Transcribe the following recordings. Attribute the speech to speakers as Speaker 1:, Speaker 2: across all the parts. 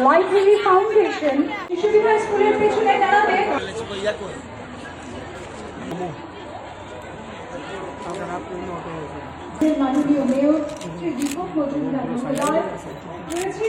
Speaker 1: Library foundation Shishubihar স্কুলের পেছনে দাঁড়াবে। মাননীয় মেয়র শ্রী দীপক মজুমদার মহোদয় রয়েছে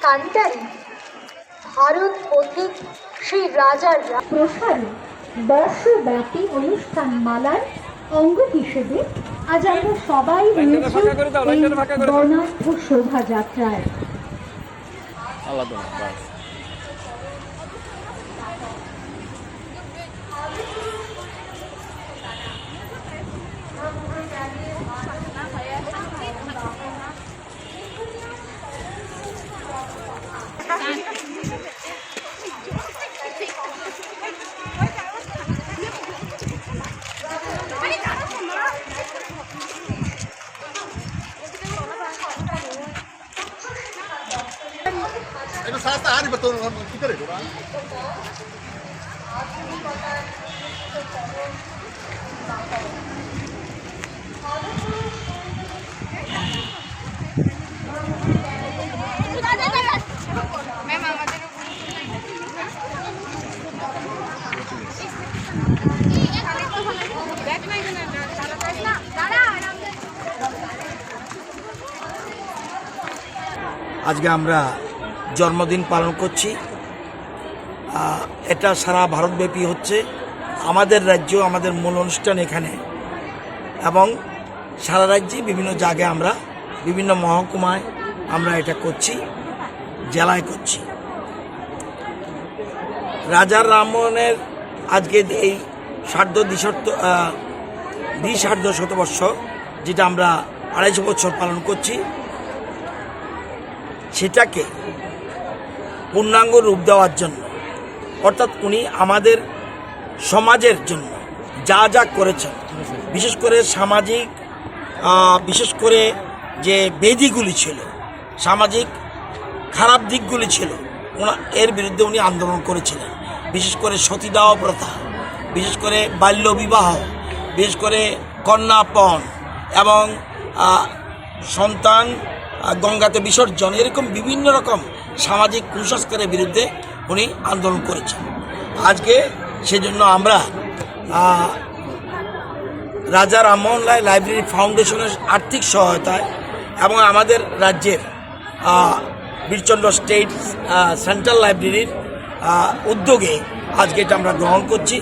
Speaker 1: কান্টারি ভারত পথিক শ্রী রাজারাম প্রসারী বর্ষব্যাপী অনুষ্ঠান মালার অঙ্গ হিসেবে আজ আমরা সবাই রয়েছি বর্ণাঢ্য শোভাযাত্রায়।
Speaker 2: আজকে আমরা জন্মদিন পালন করছি। এটা সারা ভারতব্যাপী হচ্ছে, আমাদের রাজ্য আমাদের মূল অনুষ্ঠান এখানে, এবং সারা রাজ্যে বিভিন্ন জায়গায় আমরা বিভিন্ন মহকুমায় আমরা এটা করছি, জেলায় করছি। রাজা রামমোহনের আজকে এই দ্বিসার্ধ শতবর্ষ, যেটা আমরা ২৫০ বছর পালন করছি, সেটাকে পূর্ণাঙ্গ রূপ দেওয়ার জন্য, অর্থাৎ উনি আমাদের সমাজের জন্য যা যা করেছেন, বিশেষ করে সামাজিক, বিশেষ করে যে বেদিগুলি ছিল, সামাজিক খারাপ দিকগুলি ছিল, এর বিরুদ্ধে উনি আন্দোলন করেছিলেন। বিশেষ করে সতীদাহ প্রথা, বিশেষ করে বাল্য বিবাহ, বিশেষ করে কন্যাপণ এবং সন্তান গঙ্গাতে বিসর্জন, এরকম বিভিন্ন রকম সামাজিক কুসংস্কারের বিরুদ্ধে উনি আন্দোলন করেছেন। আজকে সেজন্য আমরা রাজা রামমোহন রায় লাইব্রেরি ফাউন্ডেশনের আর্থিক সহায়তায় এবং আমাদের রাজ্যের বীরচন্দ্র স্টেট সেন্ট্রাল লাইব্রেরির উদ্যোগে আজকে এটা আমরা গ্রহণ করছি।